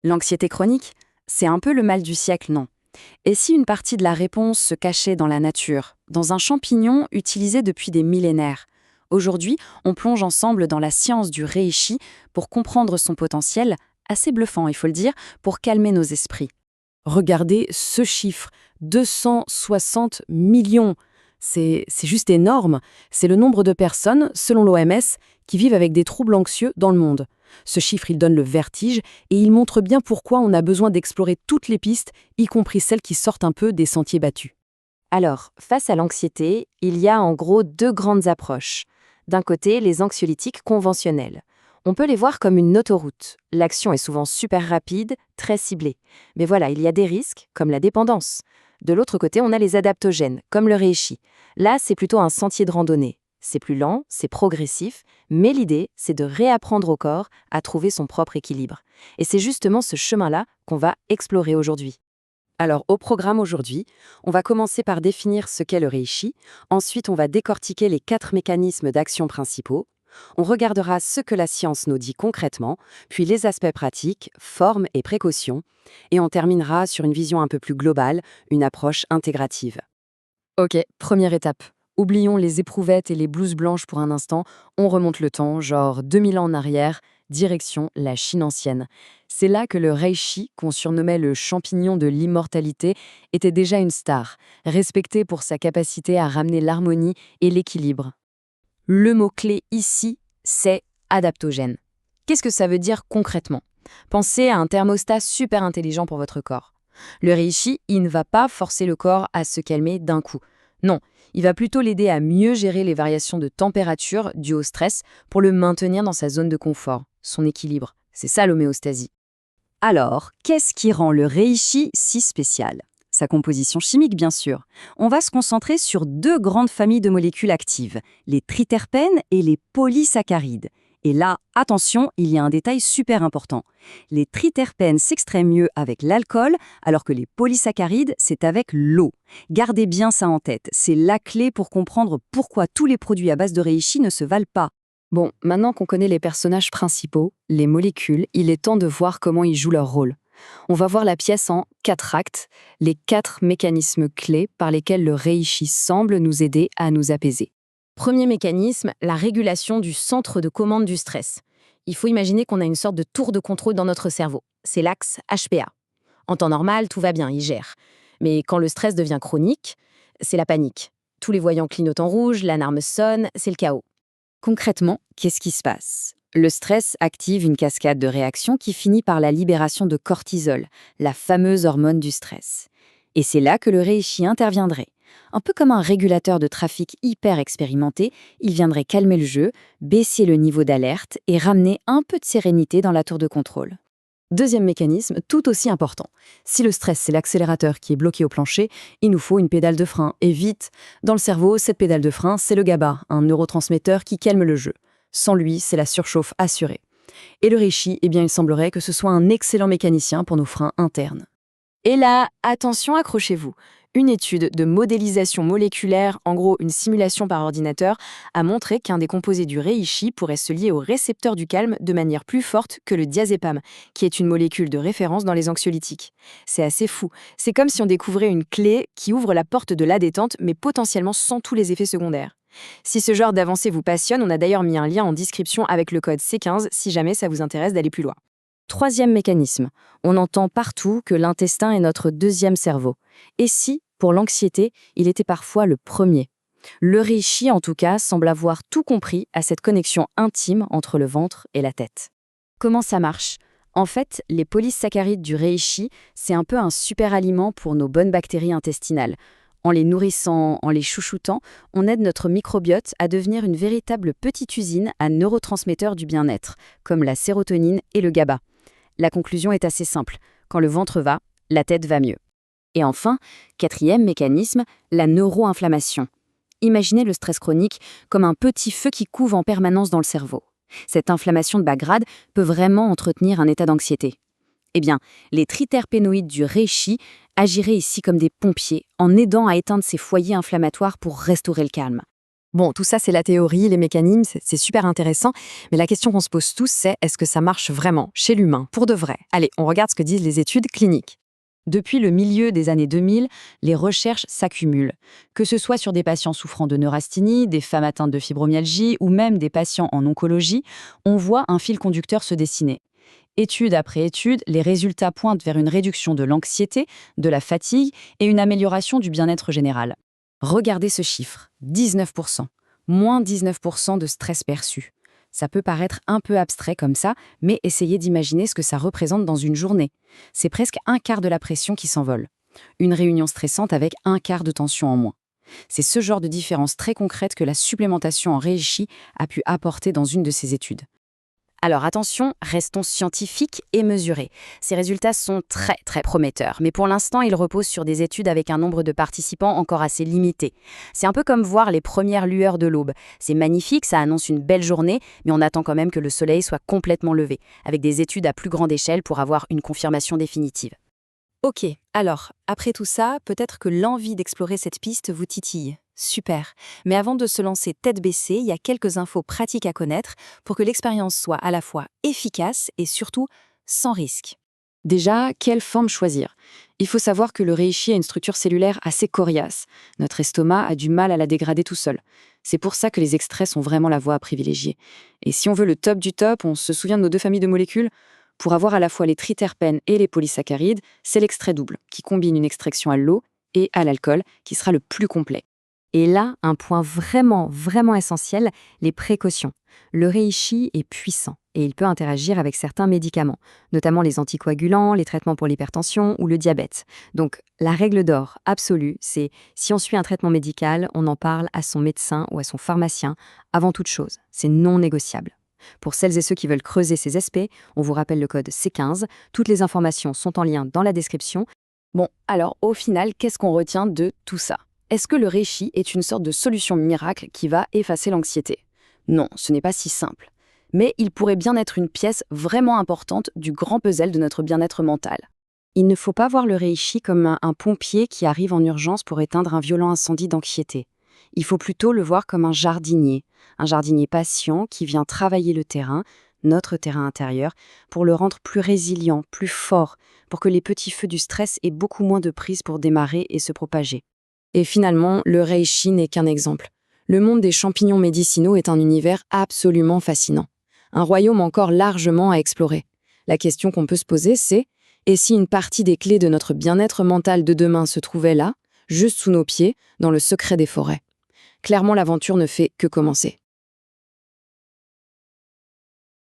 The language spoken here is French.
L'anxiété chronique, c'est un peu le mal du siècle, non? Et si une partie de la réponse se cachait dans la nature, dans un champignon utilisé depuis des millénaires? Aujourd'hui, on plonge ensemble dans la science du reishi pour comprendre son potentiel, assez bluffant, il faut le dire, pour calmer nos esprits. Regardez ce chiffre, 260 millions. C'est juste énorme. C'est le nombre de personnes, selon l'OMS, qui vivent avec des troubles anxieux dans le monde. Ce chiffre, il donne le vertige et il montre bien pourquoi on a besoin d'explorer toutes les pistes, y compris celles qui sortent un peu des sentiers battus. Alors, face à l'anxiété, il y a en gros deux grandes approches. D'un côté, les anxiolytiques conventionnels. On peut les voir comme une autoroute. L'action est souvent super rapide, très ciblée. Mais voilà, il y a des risques, comme la dépendance. De l'autre côté, on a les adaptogènes, comme le reishi. Là, c'est plutôt un sentier de randonnée. C'est plus lent, c'est progressif, mais l'idée, c'est de réapprendre au corps à trouver son propre équilibre. Et c'est justement ce chemin-là qu'on va explorer aujourd'hui. Alors, au programme aujourd'hui, on va commencer par définir ce qu'est le reishi, ensuite on va décortiquer les 4 mécanismes d'action principaux, on regardera ce que la science nous dit concrètement, puis les aspects pratiques, formes et précautions, et on terminera sur une vision un peu plus globale, une approche intégrative. Ok, première étape. Oublions les éprouvettes et les blouses blanches pour un instant, on remonte le temps, genre 2000 ans en arrière, direction la Chine ancienne. C'est là que le reishi, qu'on surnommait le champignon de l'immortalité, était déjà une star, respecté pour sa capacité à ramener l'harmonie et l'équilibre. Le mot-clé ici, c'est adaptogène. Qu'est-ce que ça veut dire concrètement? Pensez à un thermostat super intelligent pour votre corps. Le reishi, il ne va pas forcer le corps à se calmer d'un coup. Non, il va plutôt l'aider à mieux gérer les variations de température dues au stress pour le maintenir dans sa zone de confort, son équilibre. C'est ça l'homéostasie. Alors, qu'est-ce qui rend le reishi si spécial? Sa composition chimique, bien sûr. On va se concentrer sur deux grandes familles de molécules actives, les triterpènes et les polysaccharides. Et là, attention, il y a un détail super important. Les triterpènes s'extraient mieux avec l'alcool, alors que les polysaccharides, c'est avec l'eau. Gardez bien ça en tête, c'est la clé pour comprendre pourquoi tous les produits à base de reishi ne se valent pas. Bon, maintenant qu'on connaît les personnages principaux, les molécules, il est temps de voir comment ils jouent leur rôle. On va voir la pièce en 4 actes, les 4 mécanismes clés par lesquels le reishi semble nous aider à nous apaiser. Premier mécanisme, la régulation du centre de commande du stress. Il faut imaginer qu'on a une sorte de tour de contrôle dans notre cerveau. C'est l'axe HPA. En temps normal, tout va bien, il gère. Mais quand le stress devient chronique, c'est la panique. Tous les voyants clignotent en rouge, l'alarme sonne, c'est le chaos. Concrètement, qu'est-ce qui se passe? Le stress active une cascade de réactions qui finit par la libération de cortisol, la fameuse hormone du stress. Et c'est là que le reishi interviendrait. Un peu comme un régulateur de trafic hyper expérimenté, il viendrait calmer le jeu, baisser le niveau d'alerte et ramener un peu de sérénité dans la tour de contrôle. Deuxième mécanisme, tout aussi important. Si le stress, c'est l'accélérateur qui est bloqué au plancher, il nous faut une pédale de frein. Et vite, dans le cerveau, cette pédale de frein, c'est le GABA, un neurotransmetteur qui calme le jeu. Sans lui, c'est la surchauffe assurée. Et le reishi, eh bien, il semblerait que ce soit un excellent mécanicien pour nos freins internes. Et là, attention, accrochez-vous. Une étude de modélisation moléculaire, en gros une simulation par ordinateur, a montré qu'un des composés du reishi pourrait se lier au récepteur du calme de manière plus forte que le diazépam, qui est une molécule de référence dans les anxiolytiques. C'est assez fou. C'est comme si on découvrait une clé qui ouvre la porte de la détente, mais potentiellement sans tous les effets secondaires. Si ce genre d'avancée vous passionne, on a d'ailleurs mis un lien en description avec le code C15 si jamais ça vous intéresse d'aller plus loin. Troisième mécanisme, on entend partout que l'intestin est notre deuxième cerveau. Et si, pour l'anxiété, il était parfois le premier? Le reishi, en tout cas, semble avoir tout compris à cette connexion intime entre le ventre et la tête. Comment ça marche? En fait, les polysaccharides du reishi, c'est un peu un super aliment pour nos bonnes bactéries intestinales. En les nourrissant, en les chouchoutant, on aide notre microbiote à devenir une véritable petite usine à neurotransmetteurs du bien-être, comme la sérotonine et le GABA. La conclusion est assez simple. Quand le ventre va, la tête va mieux. Et enfin, quatrième mécanisme, la neuroinflammation. Imaginez le stress chronique comme un petit feu qui couve en permanence dans le cerveau. Cette inflammation de bas grade peut vraiment entretenir un état d'anxiété. Eh bien, les triterpénoïdes du reishi agiraient ici comme des pompiers en aidant à éteindre ces foyers inflammatoires pour restaurer le calme. Bon, tout ça, c'est la théorie, les mécanismes, c'est super intéressant, mais la question qu'on se pose tous, c'est est-ce que ça marche vraiment, chez l'humain, pour de vrai? Allez, on regarde ce que disent les études cliniques. Depuis le milieu des années 2000, les recherches s'accumulent. Que ce soit sur des patients souffrant de neurasthénie, des femmes atteintes de fibromyalgie ou même des patients en oncologie, on voit un fil conducteur se dessiner. Étude après étude, les résultats pointent vers une réduction de l'anxiété, de la fatigue et une amélioration du bien-être général. Regardez ce chiffre, 19%. Moins 19% de stress perçu. Ça peut paraître un peu abstrait comme ça, mais essayez d'imaginer ce que ça représente dans une journée. C'est presque un quart de la pression qui s'envole. Une réunion stressante avec un quart de tension en moins. C'est ce genre de différence très concrète que la supplémentation en reishi a pu apporter dans une de ses études. Alors attention, restons scientifiques et mesurés. Ces résultats sont très prometteurs, mais pour l'instant, ils reposent sur des études avec un nombre de participants encore assez limité. C'est un peu comme voir les premières lueurs de l'aube. C'est magnifique, ça annonce une belle journée, mais on attend quand même que le soleil soit complètement levé, avec des études à plus grande échelle pour avoir une confirmation définitive. Ok, alors, après tout ça, peut-être que l'envie d'explorer cette piste vous titille. Super. Mais avant de se lancer tête baissée, il y a quelques infos pratiques à connaître pour que l'expérience soit à la fois efficace et surtout sans risque. Déjà, quelle forme choisir? Il faut savoir que le reishi a une structure cellulaire assez coriace. Notre estomac a du mal à la dégrader tout seul. C'est pour ça que les extraits sont vraiment la voie à privilégier. Et si on veut le top du top, on se souvient de nos deux familles de molécules? Pour avoir à la fois les triterpènes et les polysaccharides, c'est l'extrait double, qui combine une extraction à l'eau et à l'alcool, qui sera le plus complet. Et là, un point vraiment essentiel, les précautions. Le reishi est puissant et il peut interagir avec certains médicaments, notamment les anticoagulants, les traitements pour l'hypertension ou le diabète. Donc, la règle d'or absolue, c'est si on suit un traitement médical, on en parle à son médecin ou à son pharmacien avant toute chose. C'est non négociable. Pour celles et ceux qui veulent creuser ces aspects, on vous rappelle le code C15. Toutes les informations sont en lien dans la description. Bon, alors au final, qu'est-ce qu'on retient de tout ça? Est-ce que le reishi est une sorte de solution miracle qui va effacer l'anxiété? Non, ce n'est pas si simple. Mais il pourrait bien être une pièce vraiment importante du grand puzzle de notre bien-être mental. Il ne faut pas voir le reishi comme un pompier qui arrive en urgence pour éteindre un violent incendie d'anxiété. Il faut plutôt le voir comme un jardinier patient qui vient travailler le terrain, notre terrain intérieur, pour le rendre plus résilient, plus fort, pour que les petits feux du stress aient beaucoup moins de prise pour démarrer et se propager. Et finalement, le reishi n'est qu'un exemple. Le monde des champignons médicinaux est un univers absolument fascinant. Un royaume encore largement à explorer. La question qu'on peut se poser, c'est et si une partie des clés de notre bien-être mental de demain se trouvait là, juste sous nos pieds, dans le secret des forêts? Clairement, l'aventure ne fait que commencer.